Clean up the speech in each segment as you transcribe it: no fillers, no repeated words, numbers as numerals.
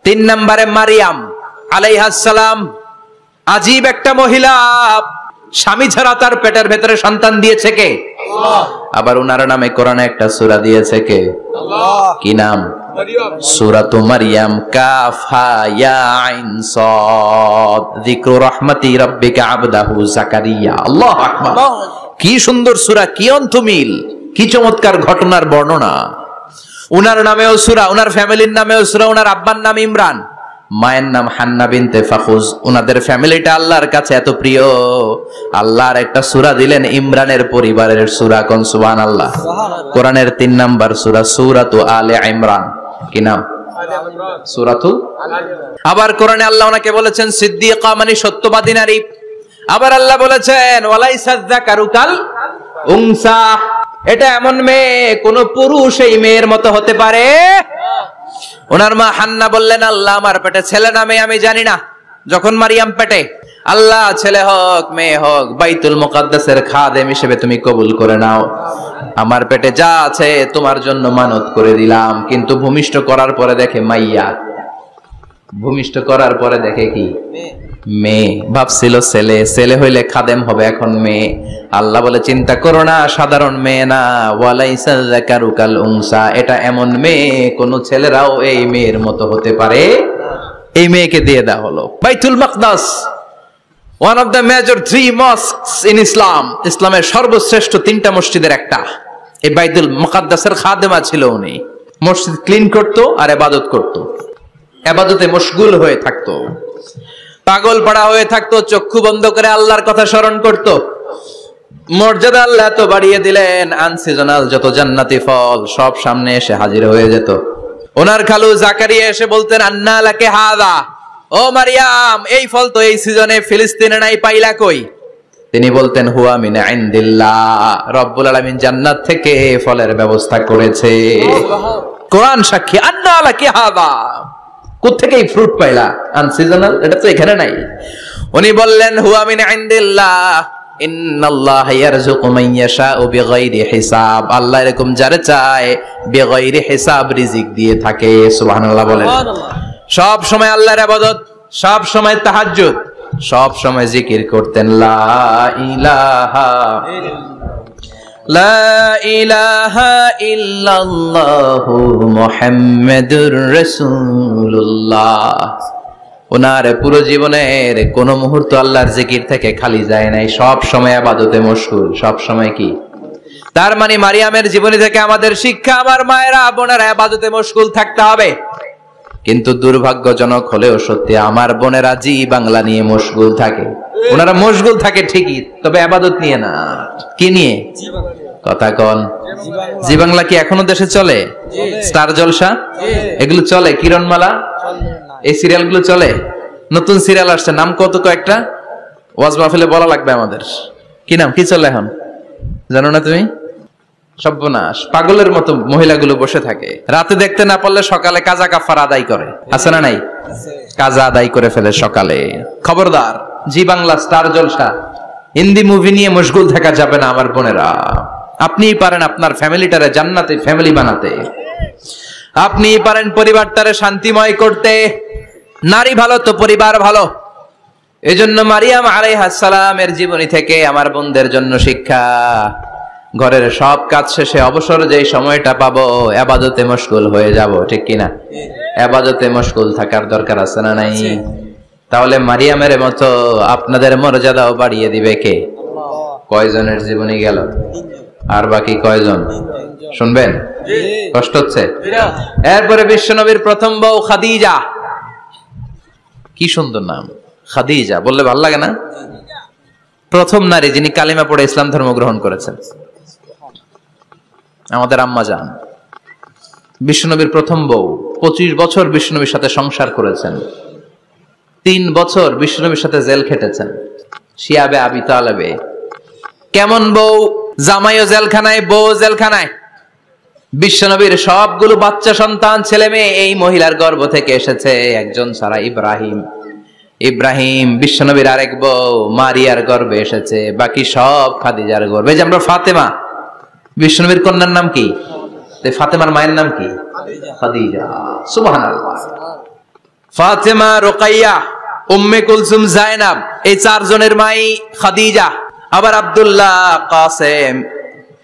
তিন নম্বরে মারিয়াম আলাইহিস সালাম, আজীব একটা মহিলা, স্বামী ছাড়া তার পেটের ভেতরে সন্তান দিয়েছে কে? আল্লাহ। আবার উনার নামে কোরআনে একটা সূরা দিয়েছে কে? আল্লাহ। কি নাম? সূরাতু মারইয়াম, কাফ হা ইয়া আইন সাদ, যিকরু রাহমাতি রাব্বিকা আবদাহু যাকারিয়া। আল্লাহু আকবার। কি সুন্দর সূরা, কি অন্তমিল, কি চমৎকার ঘটনার বর্ণনা। উনার নামেও সূরা, উনার ফ্যামিলির নামেও সূরা, উনার আব্বার নাম ইমরান, মায়ের নাম হান্না বিনতে ফাখুজ। উনাদের ফ্যামিলিটা আল্লাহর কাছে এত প্রিয়, আল্লাহর একটা সূরা দিলেন ইমরানের পরিবারের সূরা। কোন সুবহানাল্লাহ। কোরআনের 3 নাম্বার সূরা, সূরাতু আলে ইমরান। কি নাম? সূরাতু। আবার কোরআনে আল্লাহ ওনাকে বলেছেন সিদ্দিকা, মানে সত্যবাদী নারী। আবার আল্লাহ বলেছেন ওয়ালাইসা যাকারু কাল উনসা, এটা এমন মেয়ে কোন পুরুষ এই মেয়ের মতো হতে পারে? ওনার মা হান্না বললেন, আল্লাহ আমার পেটে ছেলে না মেয়ে আমি জানি না, যখন মারিয়াম পেটে, আল্লাহ ছেলে হোক মেয়ে হোক বাইতুল মুকাদ্দাসের খাদেম হিসেবে তুমি কবুল করে নাও। আমার পেটে যা আছে তোমার জন্য মানত করে দিলাম। কিন্তু ভূমিষ্ঠ করার পরে দেখে মাইয়া, ভূমিষ্ঠ করার পরে দেখে কি? মেয়ে। ভাবছিল ছেলে, ছেলে হইলে খাদেম হবে, এখন মেয়ে। আল্লাহ বলে চিন্তা করো না, সাধারণ মেয়ে না, ওয়ালাইসা যাকারু কাল উনসা, এটা এমন মেয়ে কোন ছেলেরাও এই মেয়ের মতো হতে পারে। এই মেয়েকে দিয়ে দেওয়া হলো Baitul Maqdas, one of the major 3 mosques in Islam, ইসলামের সর্বশ্রেষ্ঠ 3টা মসজিদের একটা। এই বাইতুল মুকাদ্দাসের খাদেমা ছিল উনি। মসজিদ ক্লিন করতো আর ইবাদত করতো, ইবাদতে মশগুল হয়ে থাকতো, পাগল পাড়া হয়ে থাকতো, চক্ষু বন্ধ করে আল্লাহর কথা স্মরণ করত। মর্যাদা আল্লাহ এত বাড়িয়ে দিলেন, আনসিজনাল যত জান্নাতি ফল সব সামনে এসে হাজির হয়ে যেত। ওনার খালু জাকারিয়া এসে বলতেন আন্না লাকে হাদা, ও মারিয়াম এই ফল তো এই সিজনে ফিলিস্তিনে নাই, পাইলা কই? তিনি বলতেন হুয়া মিন ইনদিল্লাহ, রব্বুল আলামিন জান্নাত থেকে ফলের ব্যবস্থা করেছে। কোরআন সাক্ষী, আন্না লাকে হাদা, কোত্থেকে এই ফ্রুট পাইলা? আনসিজনাল, এটা তো এখানে নাই। উনি বললেন হুয়া মিন ইনদিল্লাহ, ইন্নাল্লাহা ইয়ারযুকু মান ইয়াশাউ বিগাইরি হিসাব, আল্লাহ এরকম যারে চায় বিগাইরি হিসাব রিজিক দিয়ে থাকে। সুবহানাল্লাহ বলেন। সব সময় আল্লাহর ইবাদত, সব সময় তাহাজ্জুদ, সব সময় জিকির করতেন লা ইলাহা লা ইলাহা ইল্লাল্লাহু মুহাম্মাদুর রাসূলুল্লাহ। ওনার পুরো জীবনের কোন মুহূর্ত আল্লাহর জিকির থেকে খালি যায় নাই, সব সময় ইবাদতে মশগুল, সব সময় কি? তার মানে মারিয়ামের জীবনী থেকে আমাদের শিক্ষা, আমার মায়েরা বোনেরা ইবাদতে মশগুল থাকতে হবে। কিন্তু দুর্ভাগ্যজনক হলেও সত্যি, আমার বোনেরা জি বাংলা নিয়ে মশগুল থাকে। ওনারা মশগুল থাকে ঠিকই, তবে ইবাদত নিয়ে না। কি নিয়ে? কথা কন। জি বাংলা কি এখনো দেশে চলে? স্টার জলসা এগুলো চলে? কিরণমালা, এই সিরিয়াল গুলো চলে? নতুন সিরিয়াল আসছে, নাম কত কয়েকটা, ওয়াজ মাহফিলে বলা লাগবে আমাদের। কি নাম, কি চলে এখন জানো না তুমি? সর্বনাশ, পাগলের মতো মহিলাগুলো বসে থাকে, রাতে দেখতে না পারলে সকালে কাজা কাফার আদায় করে, আছে না নাই? কাজা আদায় করে ফেলে সকালে। খবরদার, জি বাংলা, স্টার জলসা, হিন্দি মুভি নিয়ে মশগুল থাকা যাবে না আমার বোনেরা। আপনিই পারেন আপনার ফ্যামিলিটারে জান্নাতে ফ্যামিলি বানাতে, আপনিই পারেন পরিবারটারে শান্তিময় করতে। নারী ভালো তো পরিবার ভালো। এজন্য মারিয়াম আলাইহিস সালামের জীবনী থেকে আমার বোনদের জন্য শিক্ষা, ঘরের সব কাজ শেষে অবসর যে সময়টা পাবো ইবাদতে মশগুল হয়ে যাব, ঠিক কিনা? ইবাদতে মশগুল থাকার দরকার আছে না নাই? তাহলে মারিয়ামের মতো আপনাদের মর্যাদাও বাড়িয়ে দিবে কে? কয়জনের জীবনী গেল? আর বাকি কয়জন শুনবেন? কষ্ট হচ্ছে? এরপরে বিশ্বনবীর প্রথম বউ খাদিজা। কি সুন্দর নাম, খাদিজা বললে ভালো লাগে না? প্রথম নারী যিনি কালিমা পড়ে ইসলাম ধর্ম গ্রহণ করেছেন, আমাদের আম্মা জান। বিশ্বনবীর প্রথম বউ, 25 বছর বিশ্বনবীর সাথে সংসার করেছেন, 3 বছর বিশ্বনবীর সাথে জেল খেটেছেন, শিয়াবে আবি তালেবে। কেমন বউ? জামাইও জেলখানায়, বউ জেলখানায়। বিশ্বনবীর সবগুলো বাচ্চা সন্তান ছেলে মেয়ে এই মহিলার গর্ভ থেকে এসেছে, একজন ছাড়া ইব্রাহিম। ইব্রাহিম বিশ্বনবীর আরেক বউ মারিয়ার গর্ভে এসেছে, বাকি সব খাদিজার গর্ভে। যে আমরা ফাতেমা, বিশ্বনবীর কন্যার নাম কি? ফাতেমার মায়ের নাম কি? খাদিজা। সুবহানাল্লাহ। ফাতেমা, রুকাইয়া, উম্মে কুলসুম, জায়নাব, এই চারজনের মাই খাদিজা। আবার আব্দুল্লাহ, কাসেম,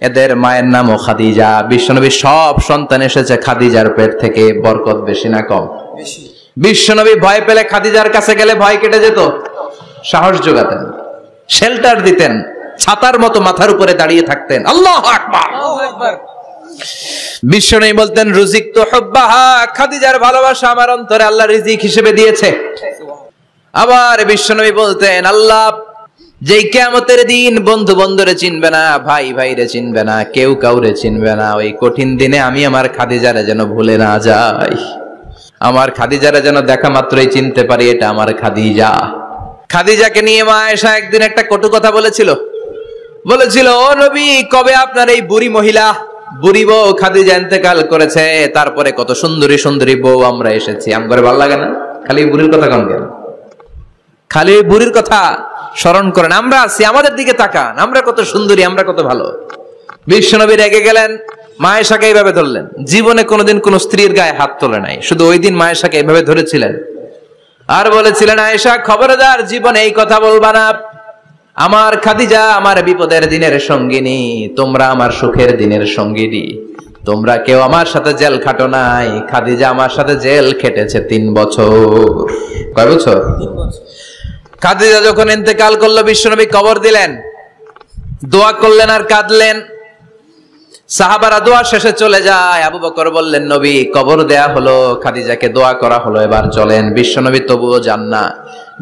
এদের মায়ের নামও খাদিজা। বিশ্বনবীর সব সন্তান এসেছে খাদিজার পেট থেকে। বরকত বেশি না কম? বিশ্বনবী ভয় পেলে খাদিজার কাছে গেলে ভয় কেটে যেত। সাহস যোগাতেন, শেল্টার দিতেন, ছাতার মতো মাথার উপরে দাঁড়িয়ে থাকতেন। আল্লাহু আকবার। বিশ্বনবী বলতেন, রুজিকতু হুব্বাহা, খাদিজার ভালোবাসা আমার অন্তরে আল্লাহ রিজিক হিসেবে দিয়েছে। আবার বিশ্বনবী বলতেন, আল্লাহ যেই কিয়ামতের দিন বন্ধু বন্ধুরে চিনবে না, ভাই ভাইরে চিনবে না, কেউ কাউরে চিনবে না, ওই কঠিন দিনে আমি আমার খাদিজারে যেন ভুলে না যাই, আমার খাদিজারে যেন দেখা মাত্রই চিনতে পারি এটা আমার খাদিজা। খাদিজাকে নিয়ে মা আয়েশা একদিন একটা কটু কথা বলেছিল। ও নবী, কবে আপনার এই বুড়ি মহিলা, বুড়ি বউ খাদিজা ইন্তেকাল করেছে, তারপরে কত সুন্দরী সুন্দরী বউ আমরা এসেছি, আমার ভালো লাগে না? খালি বুড়ির কথা কন কেন? খালি বুড়ির কথা স্মরণ করেন। আমরা আছি, আমাদের দিকে তাকান, আমরা কত সুন্দরী, আমরা কত ভালো। বিশ্বনবী রেগে গেলেন, মা আয়েশাকে এইভাবে ধরলেন। জীবনে কোনোদিন কোন স্ত্রীর গায়ে হাত তোলে নাই, শুধু ওই দিন মা আয়েশাকে এইভাবে ধরেছিলেন আর বলেছিলেন, আয়েশা খবরদার, জীবনে এই কথা বলবা না। আমার খাদিজা আমার বিপদের দিনের সঙ্গিনী, তোমরা আমার সুখের দিনের সঙ্গিনী। তোমরা কেউ আমার সাথে জেল খাটো নাই, খাদিজা আমার সাথে জেল খেটেছে 3 বছর। কয় বছর? 3 বছর। খাদিজা যখন ইন্তেকাল করলো, বিশ্বনবী কবর দিলেন, দোয়া করলেন আর কাঁদলেন। সাহাবারা দোয়া শেষে চলে যায়। আবু বকর বললেন, নবী কবর দেয়া হলো, খাদিজাকে দোয়া করা হলো, এবার চলেন। বিশ্বনবী তবুও যান না।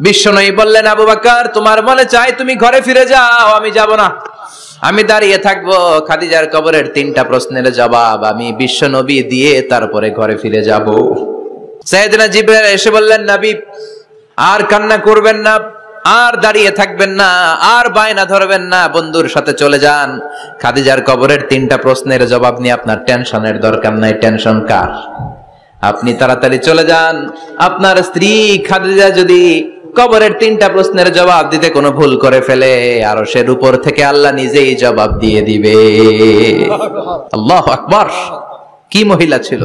বিশ্বনবী বললেন, আবু বকর তোমার মনে চাই তুমি ঘরে ফিরে যাও, আমি যাব না, আমি দাঁড়িয়ে থাকবো। খাদিজার কবরের 3টা প্রশ্নের জবাব আমি বিশ্বনবী দিয়ে তারপরে ঘরে ফিরে যাব। সাইয়েদনা জিবরাইল এসে বললেন, নবী আর কান্না করবেন না, আর দাঁড়িয়ে থাকবেন না, আর বায়না ধরবেন না, বন্ধুর সাথে চলে যান। খাদিজার কবরের 3টা প্রশ্নের জবাব নিয়ে আপনার টেনশনের দরকার নাই। টেনশন কার? আপনি তাড়াতাড়ি চলে যান। আপনার স্ত্রী খাদিজা যদি কবরের 3টা প্রশ্নের জবাব দিতে কোনো ভুল করে ফেলে, আরশের উপর থেকে আল্লাহ নিজেই জবাব দিয়ে দিবে। আল্লাহু আকবার। কি মহিলা ছিল!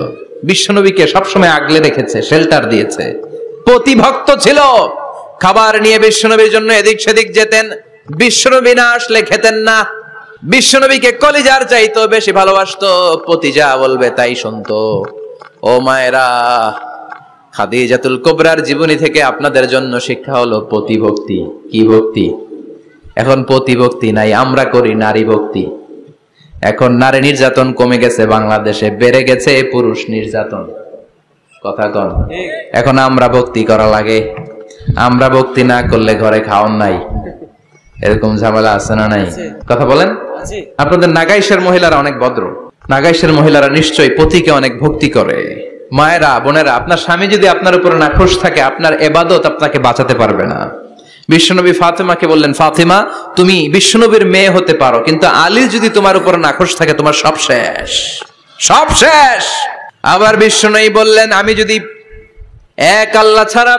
বিশ্বনবীকে সবসময় আগলে রেখেছে, শেল্টার দিয়েছে, প্রতিভক্ত ছিল। খাবার নিয়ে বিশ্বনবীর জন্য এদিক সেদিক যেতেন, বিশ্বনবী না আসলে খেতেন না। বিশ্বনবীকে কলিজার চাইতো বেশি ভালোবাসতো, পতি যা বলবে তাই শুনতো। ও মায়েরা, খাদিজাতুল কুবরার জীবনী থেকে আপনাদের জন্য শিক্ষা হলো প্রতিভক্তি। কি ভক্তি? এখন প্রতিভক্তি নাই, আমরা করি নারী ভক্তি। এখন নারী নির্যাতন কমে গেছে বাংলাদেশে, বেড়ে গেছে পুরুষ নির্যাতন। কথা কন। এখন আমরা ভক্তি করা লাগে। আমরা ভক্তি না করলে ঘরে খাওয়ান নাই, এরকম ঝামেলা আছে না নাই? কথা বলেন। আপনাদের নাগাইশের মহিলারা অনেক ভদ্র, নাগাইশের মহিলারা নিশ্চয়ই পতিকে অনেক ভক্তি করে। মায়েরা, বোনেরা, আপনার স্বামী যদি আপনার উপর নাখোশ থাকে, আপনার ইবাদত আপনাকে বাঁচাতে পারবে না। বিশ্বনবী ফাতেমাকে বললেন, ফাতেমা তুমি বিশ্বনবীর মেয়ে হতে পারো, কিন্তু আলী যদি তোমার উপর নাখোশ থাকে, তোমার সব শেষ, সব শেষ। আবার বিশ্বনবী বললেন, আমি যদি এক আল্লাহ ছাড়া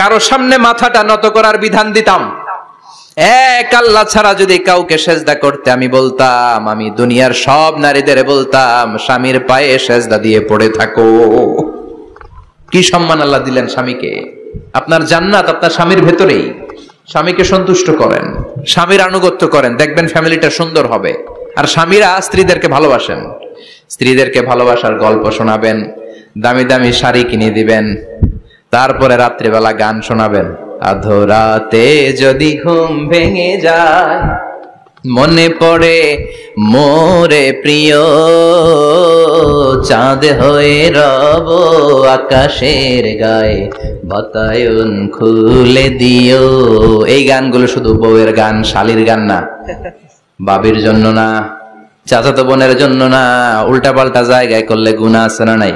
কারো সামনে মাথাটা নত করার বিধান দিতাম, এক আল্লাহ ছাড়া যদি কাউকে সেজদা করতে আমি বলতাম, আমি দুনিয়ার সব নারীদের বলতাম স্বামীর পায়ে সেজদা দিয়ে পড়ে থাকো। কি সম্মান আল্লাহ দিলেন স্বামীকে! আপনার জান্নাত আপনার স্বামীর ভেতরেই। স্বামীকে সন্তুষ্ট করেন, স্বামীর আনুগত্য করেন, দেখবেন ফ্যামিলিটা সুন্দর হবে। আর স্বামীরা স্ত্রীদেরকে ভালোবাসেন, স্ত্রীদেরকে ভালোবাসার গল্প শোনাবেন, দামি দামি শাড়ি কিনে দিবেন, তারপরে রাত্রিবেলা গান শোনাবেন। আধরাতে যদি ঘুম ভেঙে যায়, মনে পড়ে মোরে প্রিয়, চাঁদ হয়ে রব আকাশের গায়ে, বাতায়ন খুলে দিও। এই গানগুলো শুধু বউয়ের গান, শালীর গান না, বাবির জন্য না, চাচাতো বোনের জন্য না। উল্টা পাল্টা জায়গায় করলে গুনাহ আছে না নাই?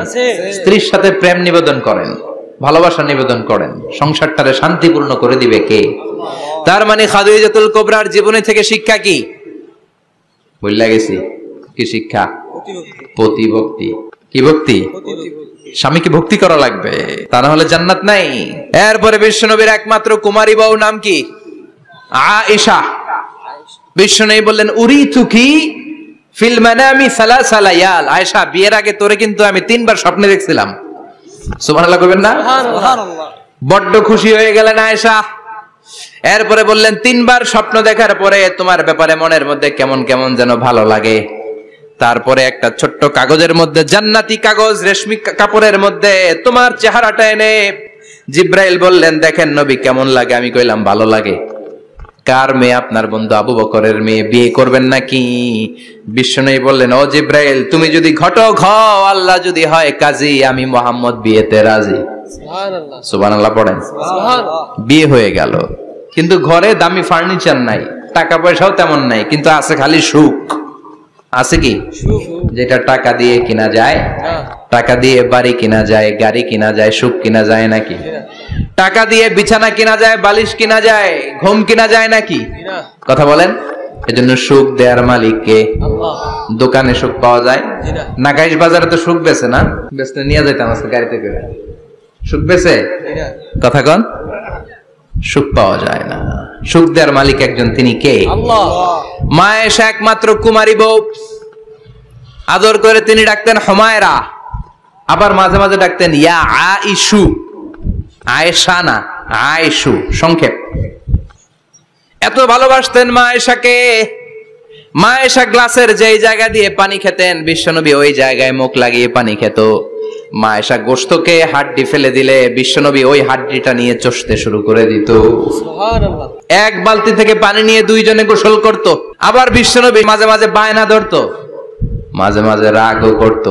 স্ত্রীর সাথে প্রেম নিবেদন করেন, ভালোবাসা নিবেদন করেন, সংসারটারে শান্তিপূর্ণ করে দিবে কে? তার মানে খাদিজাতুল কুবরার জীবনী থেকে শিক্ষা কি? বললা গেছি কি শিক্ষা? প্রতিভক্তি। কি ভক্তি? স্বামীকে ভক্তি করা লাগবে, তা না হলে জান্নাত নাই। এরপরে বিশ্বনবীর একমাত্র কুমারী বউ নাম কি? আয়েশা। বিশ্বনবী বললেন, উরিতুকি ফিল মানামি সালাসা লায়াল, আয়েশা বিয়ের আগে তোরে কিন্তু আমি 3 বার স্বপ্নে দেখছিলাম। সুবহানাল্লাহ কইবেন না? সুবহানাল্লাহ। বড্ড খুশি হয়ে গেলেন আয়েশা। এরপরে বললেন 3 বার স্বপ্ন দেখার পরে তোমার ব্যাপারে মনের মধ্যে কেমন কেমন যেন ভালো লাগে। তারপরে একটা ছোট্ট কাগজের মধ্যে, জান্নাতি কাগজ, রেশমি কাপড়ের মধ্যে তোমার চেহারাটা এনে জিব্রাইল বললেন দেখেন নবী কেমন লাগে। আমি কইলাম ভালো লাগে। কার মেয়ে? আপনার বন্ধু আবু বকরের মেয়ে, বিয়ে করবেন নাকি? বিশ্বনবী বললেন ও জিব্রাইল, তুমি যদি ঘটক হও, আল্লাহ যদি হয় কাজী, আমি মুহাম্মদ বিয়েতে রাজি। সুবহানাল্লাহ। সুবহানাল্লাহ পড়েন। সুবহানাল্লাহ। বিয়ে হয়ে গেল, কিন্তু ঘরে দামি ফার্নিচার নাই, টাকা পয়সাও তেমন নাই, কিন্তু আছে খালি সুখ। আছে কি? যেটা টাকা দিয়ে কিনা যায়, টাকা দিয়ে বাড়ি কিনা যায়, গাড়ি কিনা যায়, সুখ কিনা যায় নাকি? টাকা দিয়ে বিছানা কিনা যায়, বালিশ কিনা যায়, ঘুম কিনা যায় নাকি? কথা বলেন। এজন্য সুখ দেয়ার মালিক কে? আল্লাহ। দোকানে সুখ পাওয়া যায়? নাগাইশ বাজারে তো সুখ বেছে না, বেচতে নিয়ে যাইতাম আজকে গাড়িতে করে। সুখ বেছে? কথা কন। সুখ পাওয়া যায় না। সুখ দেয়ার মালিক একজন, তিনি কে? আল্লাহ। মা আয়েশা একমাত্র কুমারী বউ, আদর করে তিনি ডাকতেন হুমায়রা, আবার মাঝে মাঝে ডাকতেন ইয়া আইশু। আয়েশা না, আয়েশু সংক্ষেপ। এত ভালোবাসতেন মা আয়েশাকে। মা আয়েশা গ্লাসের যেই জায়গা দিয়ে পানি খেতেন, বিশ্বনবী ওই জায়গায় মুখ লাগিয়ে পানি খেত। মা আয়েশা গোশতকে হাড্ডি ফেলে দিলে বিশ্বনবী ওই হাড্ডিটা নিয়ে চষতে শুরু করে দিত। সুবহানাল্লাহ। এক বালতি থেকে পানি নিয়ে দুইজনে গোসল করত। আবার বিশ্বনবী মাঝে মাঝে বায়না ধরতো, মাঝে মাঝে রাগও করত।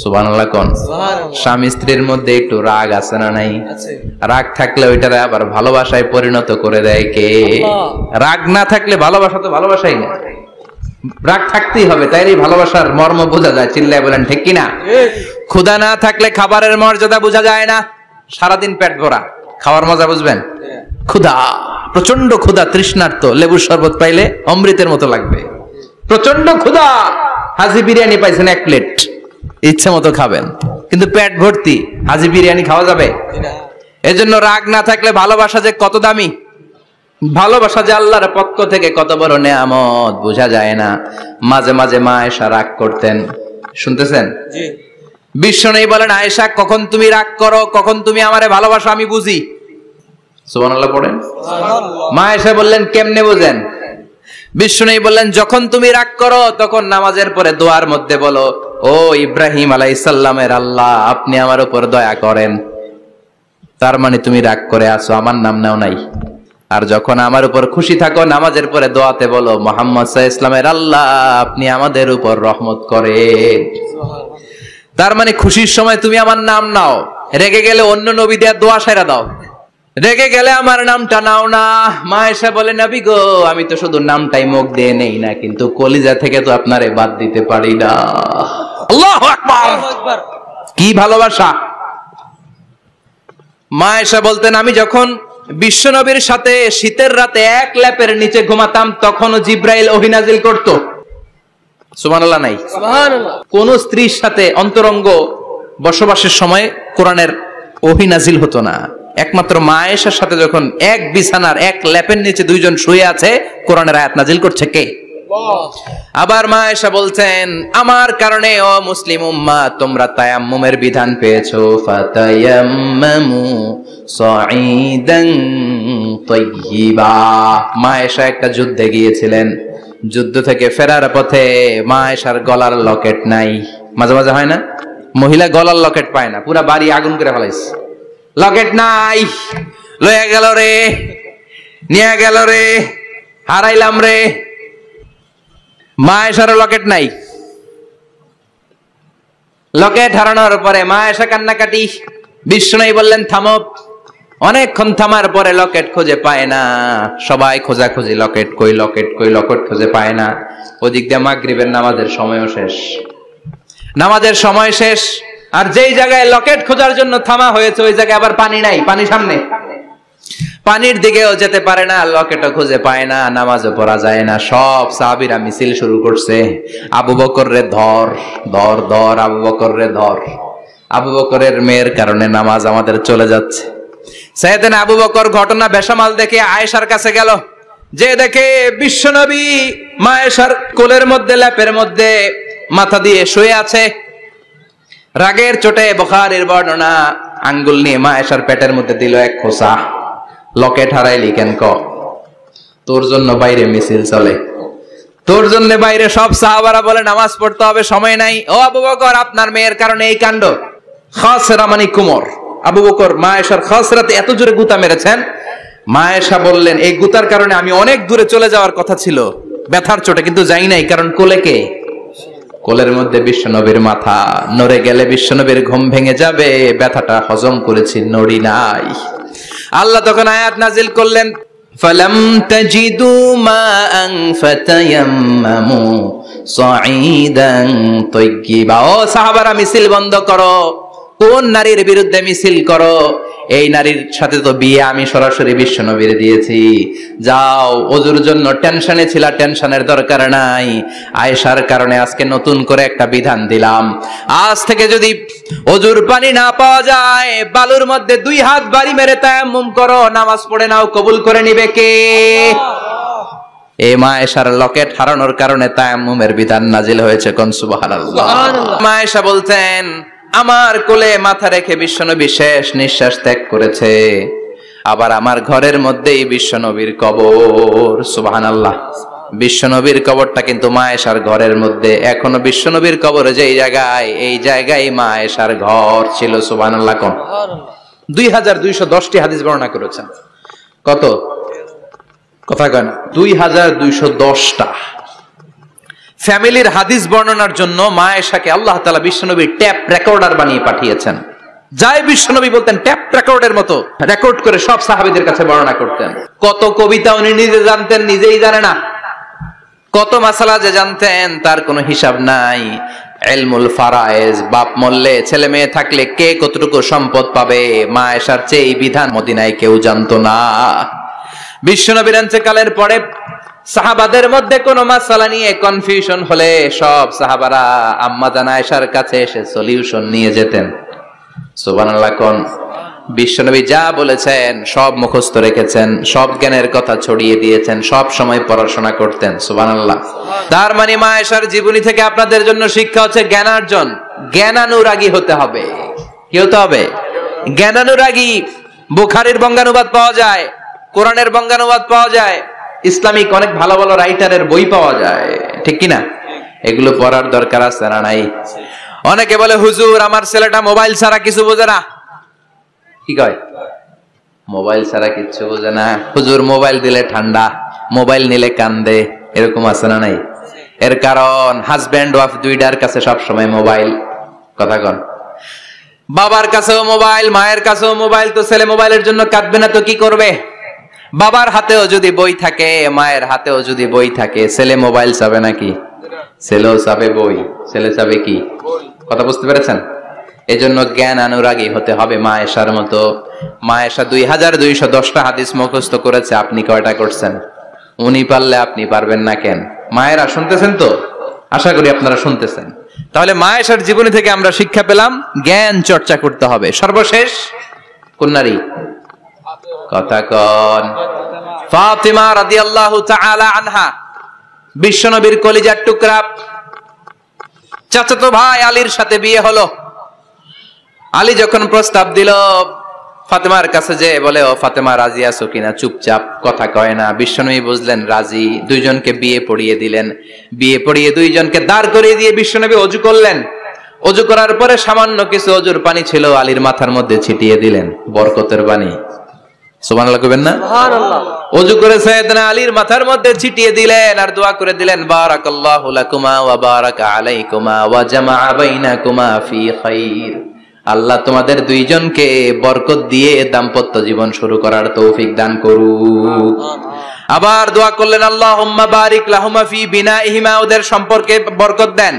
সুবহানাল্লাহ কোন। সুবহানাল্লাহ। স্বামী স্ত্রীর মধ্যে একটু রাগ আছে না নাই? আছে। রাগ থাকলে ওইটারে আবার ভালোবাসায় পরিণত করে দেয় কে? আল্লাহ। রাগ না থাকলে ভালোবাসা তো ভালোবাসাই না। রাগ থাকতেই হবে, তাইলে ভালোবাসার মর্ম বোঝা যায়। চিল্লায় বলেন ঠিক কিনা? ঠিক। ক্ষুধা না থাকলে খাবারের মর্যাদা বোঝা যায় না। সারাদিন পেট ভরা, খাওয়ার মজা বুঝবেন? ক্ষুধা, প্রচন্ড ক্ষুধা, তৃষ্ণার্ত, লেবুর শরবত পাইলে অমৃতের মতো লাগবে। প্রচন্ড ক্ষুধা, হাজি বিরিয়ানি পাইছেন 1 প্লেট, ইচ্ছে মতো খাবেন, কিন্তু পেট ভর্তি, হাজি বিরিয়ানি খাওয়া যাবে? এজন্য রাগ না থাকলে ভালোবাসা যে কত দামি, ভালোবাসা যে আল্লাহর পক্ষ থেকে কত বড় নেয়ামত বোঝা যায় না। মাঝে মাঝে মা আয়েশা রাগ করতেন, শুনতেছেন? জি। বিশ্বনবী বলেন আয়েশা কখন তুমি রাগ করো, কখন তুমি আমারে ভালোবাসো আমি বুঝি। সুবহানাল্লাহ পড়েন। সুবহানাল্লাহ। মা আয়েশা বললেন কেমনে বুঝেন? বিশ্বনবী বললেন যখন তুমি রাগ করো তখন নামাজের পরে দোয়ার মধ্যে বলো, ও ইব্রাহিম আলাইহিস সালামের আল্লাহ, আপনি আমার উপর দয়া করেন। তার মানে তুমি রাগ করে আছো, আমার নাম নাও নাই। আর যখন আমার উপর খুশি থাকো, নামাজের পরে দোয়াতে বলো, মুহাম্মদ সাল্লাল্লাহু আলাইহি ওয়াসাল্লামের আল্লাহ, আপনি আমাদের উপর রহমত করেন। তার মানে খুশির সময় তুমি আমার নাম নাও, রেগে গেলে অন্য নবী দেয়া দোয়া সেরা দাও, রেগে গেলে আমার নামটা নাও না। মা আয়েশা বলে নবী গো, আমি তো শুধু নামটাই মুখ দিয়ে নেই না, কিন্তু কলিজা থেকে তো আপনারে বাদ দিতে পারি না। আল্লাহু আকবার। আল্লাহু আকবার। কি ভালোবাসা! মা আয়েশা বলতেন আমি যখন বিশ্বনবীর সাথে শীতের রাতে এক ল্যাপের নিচে ঘুমাতাম, তখনও জিব্রাইল ওহী নাজিল করত। সুবহানাল্লাহ নাই? সুবহানাল্লাহ। কোন স্ত্রীর সাথে অন্তরঙ্গ বসবাসের সময় কোরআনের ওহী নাজিল হতো না। একমাত্র মা আয়েশার সাথে যখন এক বিছানার এক ল্যাপের নিচে দুইজন শুয়ে আছে, কোরআনের আয়াত নাজিল করছে কে? আবার মা আয়েশা বলছেন আমার কারণে ও মুসলিম উম্মাহ তোমরা তায়াম্মুমের বিধান পেয়েছো। ফাতায়াম্মামু সাঈদান তাইয়্যিবা। মা আয়েশা একটা যুদ্ধে গিয়েছিলেন, যুদ্ধ থেকে ফেরার পথে মা আয়েশার গলার লকেট নাই। মাঝে মাঝে হয় না, মহিলা গলার লকেট পায় না, পুরা বাড়ি আগুন করে ফেলাইছে, লকেট নাই, লয়ে গেল রে, নিয়ে গেল রে, হারাইলাম রে। মা আয়েশার লকেট নাই। লকেট হারানোর পরে মা আয়েশা কান্নাকাটি। বিশ্বনবী বললেন থামো। অনেকক্ষণ থামার পরে লকেট খুঁজে পায় না, সবাই খোঁজাখুঁজি, লকেট কই, লকেট কই, লকেট খুঁজে পায় না। ওদিক দিয়ে মাগরিবের নামাজের সময়ও শেষ, নামাজের সময় শেষ। আর যেই জায়গায় লকেট খোঁজার জন্য থামা হয়েছে ওই জায়গায় আবার পানি নাই, পানি সামনে, পানির দিকেও যেতে পারে না, লকেটও খুঁজে পায় না, নামাজও পড়া যায় না। সব সাহাবীরা মিছিল শুরু করছে, আবু বকর রে ধর, ধর ধর, আবু বকর রে ধর। আবু বকরের মেয়ের কারণে নামাজ আমাদের চলে যাচ্ছে। সাইয়েদনা আবু বকর ঘটনা বেসামাল দেখে আয়েশার কাছে গেল, যে দেখে বিশ্বনবী মা আয়েশার কোলের মধ্যে ল্যাপের মধ্যে মাথা দিয়ে শুয়ে আছে। রাগের চোটে বুখারীর বর্ণনা, আঙ্গুল নিয়ে মা আয়েশার পেটের মধ্যে দিল এক খোঁচা। লকেট হারাইলি কেন ক? তোর জন্য বাইরে মিছিল চলে, তোর জন্য বাইরে সব সাহাবারা বলে নামাজ পড়তে হবে, সময় নাই। ও আবু বকর, আপনার মেয়ের কারণে এই কাণ্ড। খাসরা মানে কুমর। আবু বকর মা আয়েশার খাসরাতে এত জোরে গুতা মেরেছেন, মা আয়েশা বললেন এই গুতার কারণে আমি অনেক দূরে চলে যাওয়ার কথা ছিল ব্যথার চোটে, কিন্তু যাই নাই, কারণ কোলে কে? কোলের মধ্যে বিশ্বনবীর মাথা। নড়ে গেলে বিশ্বনবীর ঘুম ভেঙে যাবে, ব্যথাটা হজম করেছি, নড়ি নাই। আল্লাহ তখন আয়াত নাজিল করলেন, ফালাম তাজিদু মাআন ফাতায়াম্মামু সাঈদান তাইয়্যিবা। ও সাহাবারা, মিছিল বন্ধ করো। কোন নারীর বিরুদ্ধে মিছিল করো? এই নারীর সাথে তো বিয়ে আমি সরাসরি বিশ্বনবীর দিয়েছি। যাও, ওজুর জন্য টেনশনে ছিলা, টেনশনের দরকার নাই। আয়েশার কারণে আজকে নতুন করে একটা বিধান দিলাম, আজ থেকে যদি ওজুর পানি না পাওয়া যায়, বালুর মধ্যে 2 হাত বাড়ি মেরে তায়াম্মুম করো, নামাজ পড়ে নাও, কবুল করে নিবে কে? এই মা আয়েশার লকেট হারানোর কারণে তায়াম্মুমের বিধান নাজিল হয়েছে। কোন সুবহানাল্লাহ। মা আয়েশা বলতেন, আমার কোলে মাথা রেখে বিশ্বনবী শেষ নিঃশ্বাস ত্যাগ করেছে, আবার আমার ঘরের মধ্যেই বিশ্বনবীর কবর। সুবহানাল্লাহ। বিশ্বনবীর কবরটা কিন্তু মা আয়েশার ঘরের মধ্যে। এখনো বিশ্বনবীর কবর যেই জায়গায়, এই জায়গায় মা আয়েশার ঘর ছিল। সুবহানাল্লাহ। কোন 2210টি হাদিস বর্ণনা করেছেন। কত? কথা কয় না, 2210টা। ফ্যামিলির হাদিস বর্ণনার জন্য মা আয়েশাকে আল্লাহ তাআলা বিশ্বনবীর ট্যাপ রেকর্ডার বানিয়ে পাঠিয়েছেন। যাই বিশ্বনবী বলতেন, ট্যাপ রেকর্ডের মতো রেকর্ড করে সব সাহাবীদের কাছে বর্ণনা করতেন। কত কবিতা উনি নিজে জানতেন, নিজেই জানে না। কত মাসালা যে জানতেন তার কোনো হিসাব নাই। ইলমুল ফারায়েজ, বাপ মরলে ছেলে মেয়ে থাকলে কে কতটুকু সম্পদ পাবে, মা আয়েশার চেয়ে এই বিধান মদিনায় কেউ জানতো না। বিশ্বনবীর ইন্তেকালের পরে সাহাবাদের মধ্যে কোনো মাসালা নিয়ে কনফিউশন হলে সব সাহাবারা আম্মা জান আয়েশার কাছে এসে সলিউশন নিয়ে যেতেন। সুবহানাল্লাহ। কোন বিশ্বনবী যা বলেছেন সব মুখস্থ রেখেছেন, সব জ্ঞানের কথা ছড়িয়ে দিয়েছেন, সব সময় পড়াশোনা করতেন। সুবহানাল্লাহ। তার মানে মা আয়েশার জীবনী থেকে আপনাদের জন্য শিক্ষা হচ্ছে জ্ঞানার্জন। জ্ঞানানুরাগী হতে হবে। কি হতে হবে? জ্ঞানানুরাগী। বুখারীর বঙ্গানুবাদ পাওয়া যায়, কোরআনের বঙ্গানুবাদ পাওয়া যায়, ইসলামিক অনেক ভালো ভালো রাইটারের বই পাওয়া যায়, ঠিক কিনা? এগুলো পড়ার দরকার আছে না নাই? অনেকে বলে, হুজুর আমার ছেলেটা মোবাইল ছাড়া কিছু বোঝে না। কি কয়? মোবাইল ছাড়া কিচ্ছু বোঝে না। হুজুর মোবাইল দিলে ঠান্ডা, মোবাইল নিলে কান্দে, এরকম আছে না নাই? এর কারণ হাজব্যান্ড ওয়াইফ দুইটার কাছে সবসময় মোবাইল। কথা কন। বাবার কাছেও মোবাইল, মায়ের কাছেও মোবাইল, তো ছেলে মোবাইলের জন্য কাঁদবে না তো কি করবে? বাবার হাতেও যদি বই থাকে, মায়ের হাতেও যদি বই থাকে, ছেলে মোবাইল চাবে নাকি? ছেলেও চাবে বই, ছেলে চাবে কি? কথা বুঝতে পেরেছেন? এজন্য জ্ঞান অনুরাগী হতে হবে মা আয়েশার মতো। মা আয়েশা 2210টা হাদিস মুখস্থ করেছে, আপনি কয়টা করছেন? উনি পারলে আপনি পারবেন না কেন? মায়েরা শুনতেছেন তো? আশা করি আপনারা শুনতেছেন। তাহলে মা আয়েশার জীবনী থেকে আমরা শিক্ষা পেলাম, জ্ঞান চর্চা করতে হবে। সর্বশেষ কোন নারী? কথা কন। ফাতিমা রাদিয়াল্লাহু তাআলা আনহা, বিশ্বনবীর কলিজার টুকরা। চাচাতো ভাই আলীর সাথে বিয়ে হলো। আলী যখন প্রস্তাব দিল ফাতেমার কাছে, যে বলে, ও ফাতেমা রাজি আছো কিনা? চুপচাপ, কথা কয় না। বিশ্বনবী বুঝলেন রাজি, দুইজনকে বিয়ে পড়িয়ে দিলেন। বিয়ে পড়িয়ে দুইজনকে দাঁড় করিয়ে দিয়ে বিশ্বনবী ওযু করলেন। ওযু করার পরে সামান্য কিছু ওযুর পানি ছিল, আলীর মাথার মধ্যে ছিটিয়ে দিলেন, বরকতের পানি। সুবহানাল্লাহ কইবেন না? সুবহানাল্লাহ। ওযু করে সাইয়েদনা আলীর মাথার মধ্যে ছিটিয়ে দিলেন আর দোয়া করে দিলেন, বারাকাল্লাহু লাকুমা ওয়া বারাকা আলাইকুমা ওয়া জামাআ বাইনাকুমা ফি খাইর। আল্লাহ তোমাদের দুইজনকে বরকত দিয়ে দাম্পত্য জীবন শুরু করার তৌফিক দান করুক। আবার দোয়া করলেন, আল্লাহুম্মা বারিক লাহুমা ফি বিনাইহিমা, ওদের সম্পর্কে বরকত দেন।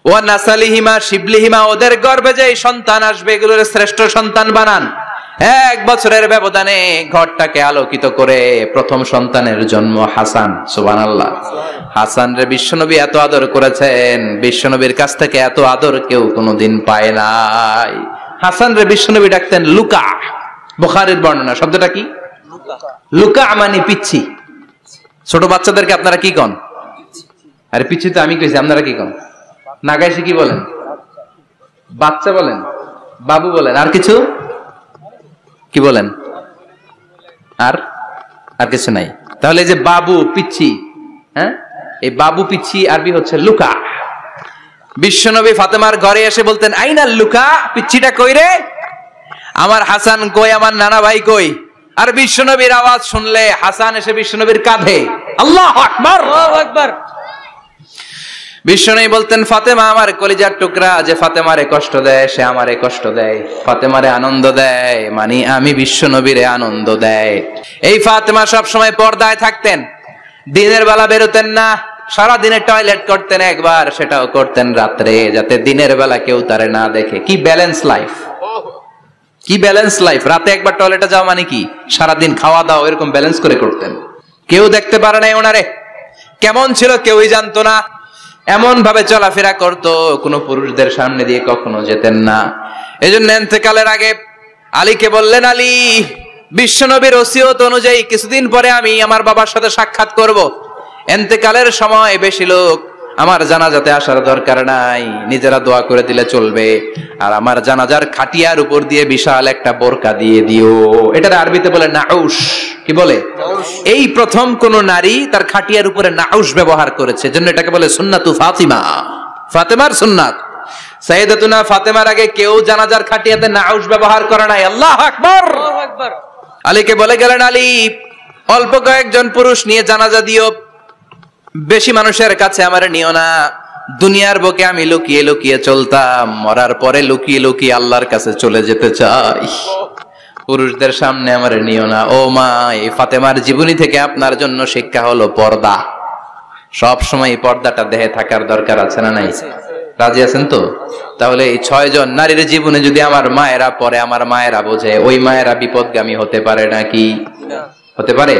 ওয়া নাসালিহিমা শিবলিহিমা, ওদের গর্ভে যে সন্তান আসবে এগুলোর শ্রেষ্ঠ সন্তান বানান। 1 বছরের ব্যবধানে ঘরটাকে আলোকিত করে প্রথম সন্তানের জন্ম হাসান। সুবহানাল্লাহ। হাসান রে বিশ্বনবী এত আদর করেছেন, বিশ্বনবীর কাছ থেকে এত আদর কেউ কোনোদিন পায় নাই। হাসান রে বিশ্বনবী ডাকতেন লুকা। বুখারীর বর্ণনা। শব্দটা কি? লুকা মানে পিচ্ছি। ছোট বাচ্চাদেরকে আপনারা কি কন? আরে পিচ্ছি তো আমি কইছি, আপনারা কি কন? নাগাইছে কি বলেন? বাচ্চা বলেন, বাবু বলেন, আর কিছু কি বলেন? আর আর কিছু নাই। তাহলে এই যে বাবু পিচ্ছি, হ্যাঁ, এই বাবু পিচ্ছি আরবি হচ্ছে লুকা। বিশ্বনবী ফাতেমার ঘরে এসে বলতেন, আইনাল লুকা, পিচ্ছিটা কই রে? আমার হাসান কই, আমার নানা ভাই কই? আর বিশ্বনবীর আওয়াজ শুনলে হাসান এসে বিশ্বনবীর কাঁধে, আল্লাহু আকবার, আল্লাহু আকবার। বিশ্বনবী বলতেন, ফাতেমা আমার কলিজার টুকরা, যে ফাতেমারে কষ্ট দেয় সে আমারে কষ্ট দেয়, ফাতেমারে আনন্দ দেয় মানে আমি বিশ্বনবীরে আনন্দ দেয়। এই ফাতেমা সব সময় পর্দায় থাকতেন, দিনের বেলা বেরোতেন না, সারা দিনে টয়লেট করতেন একবার, সেটাও করতেন রাত্রে, যাতে দিনের বেলা কেউ তারে না দেখে। কি ব্যালেন্স লাইফ, কি ব্যালেন্স লাইফ! রাতে একবার টয়লেটে যাওয়া মানে কি সারাদিন খাওয়া দাওয়া এরকম ব্যালেন্স করে করতেন। কেউ দেখতে পারে নাই ওনারে, কেমন ছিল কেউই জানতো না। এমন ভাবে চলাফেরা করতো, কোনো পুরুষদের সামনে দিয়ে কখনো যেতেন না। এজন্য ইন্তেকালের আগে আলীকে বললেন, আলী, বিশ্বনবীর ওসিয়ত অনুযায়ী কিছুদিন পরে আমি আমার বাবার সাথে সাক্ষাৎ করব। ইন্তেকালের সময় বেশি লোক আমার জানাজাতে আসার দরকার নাই, নিজেরা দোয়া করে দিলে চলবে। আর আমার জানাজার খাটিয়ার উপর দিয়ে বিশাল একটা বোরকা দিয়ে দিও। এটার আরবিতে বলে নাউশ। কি বলে? এই প্রথম কোন নারী তার খাটিয়ার উপরে নাউশ ব্যবহার করেছে, জন্য এটাকে বলে সুন্নাতু ফাতিমা, ফাতেমার সুন্নাত। সাইয়েদাতুনা ফাতেমার আগে কেউ জানাজার খাটিয়াতে নাউশ ব্যবহার করে নাই। আল্লাহু আকবার, আল্লাহু আকবার। আলীকে বলে গেলেন, আলী, অল্প কয়েকজন পুরুষ নিয়ে জানাজা দিও, বেশি মানুষের কাছে আমার নিও না। দুনিয়ার বুকে আমি লুকিয়ে লুকিয়ে চলতাম, মরার পরে লুকিয়ে লুকিয়ে আল্লাহর কাছে চলে যেতে চাই, পুরুষদের সামনে আমার নিও না। ও মা, এই ফাতেমার জীবনী থেকে আপনার জন্য শিক্ষা হলো পর্দা। সব সময় পর্দাটা দেহে থাকার দরকার আছে না নাই? রাজি আছেন তো? তাহলে এই 6 জন নারীর জীবনে যদি আমার মায়েরা পড়ে, আমার মায়েরা বোঝে, ওই মায়েরা বিপদগামী হতে পারে নাকি? হতে পারে।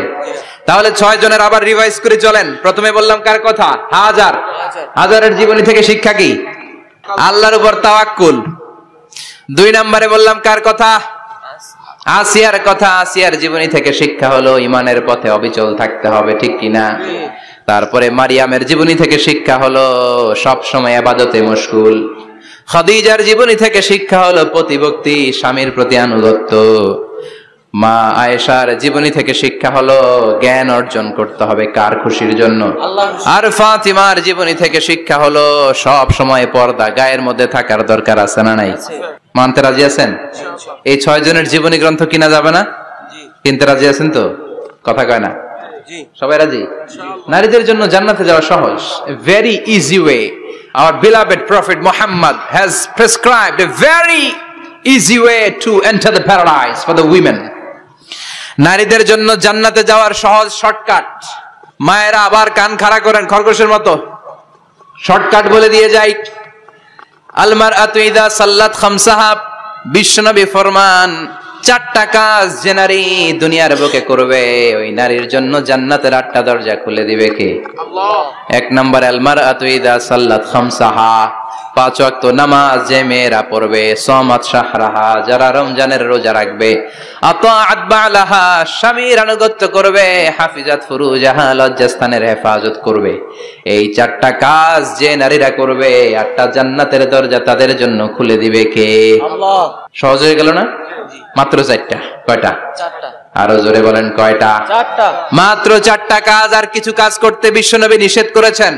তাহলে 6 জনের আবার রিভাইজ করে চলেন। প্রথমে বললাম কার কথা? হাজার। হাজারের জীবনী থেকে শিক্ষা কি? আল্লাহর উপর তাওয়াক্কুল। 2 নম্বরে বললাম কার কথা? আসিয়ার কথা। আসিয়ার জীবনী থেকে শিক্ষা হলো ইমানের পথে অবিচল থাকতে হবে, ঠিক কিনা? তারপরে মারিয়ামের জীবনী থেকে শিক্ষা হলো সব সময় ইবাদতে মশগুল। খাদিজার জীবনী থেকে শিক্ষা হলো প্রতিভক্তি, স্বামীর প্রতি আনুগত্য। মা আয়েশার জীবনী থেকে শিক্ষা হলো জ্ঞান অর্জন করতে হবে কার খুশির জন্য। আর ফাতিমার জীবনী থেকে শিক্ষা হলো সব সময় পর্দা গায়ের মধ্যে থাকার দরকার আছে না নাই? মানতে রাজি আছেন? এই 6 জনের জীবনী গ্রন্থ কিনা যাবে না? কিনতে রাজি আছেন তো? কথা কয় না? সবাই রাজি? নারীদের জন্য জান্নাতে যাওয়া সহজ, a very easy way. Our beloved Prophet Muhammad has prescribed a very easy way to enter the paradise for the women. নারীদের জন্য জান্নাতে যাওয়ার সহজ শর্টকাট। মায়েরা আবার কান খাড়া করেন খরগোশের মতো, শর্টকাট বলে দিয়ে যাই। আল মারআতু ইযা সাল্লাত খামসাহা, বিশ্বনবী ফরমান 4টা কাজ যে নারী দুনিয়ার বুকে করবে, ওই নারীর জন্য জান্নাতের 8টা দরজা খুলে দিবে কে? আল্লাহ। 1 নম্বর, আল মারআতু ইযা সাল্লাত খামসাহা, 5 ওয়াক্ত নামাজ যে মেয়েরা পড়বে, সামাত শাহরাহা, যারা রমজানের রোজা রাখবে, আতাআত বালাহা, স্বামীর আনুগত্য করবে, হাফিজাত ফুরুজাহা, লজ্জাস্থানের হেফাজত করবে। এই 4টা কাজ যে নারীরা করবে, 8টা জান্নাতের দরজা তাদের জন্য খুলে দিবে কে? আল্লাহ। সহজ হয়ে গেল না? মাত্র 4টা। কয়টা? 4টা। আরো জোরে বলেন, কয়টা? 4টা। মাত্র 4টা কাজ। আর কিছু কাজ করতে বিশ্বনবী নিষেধ করেছেন।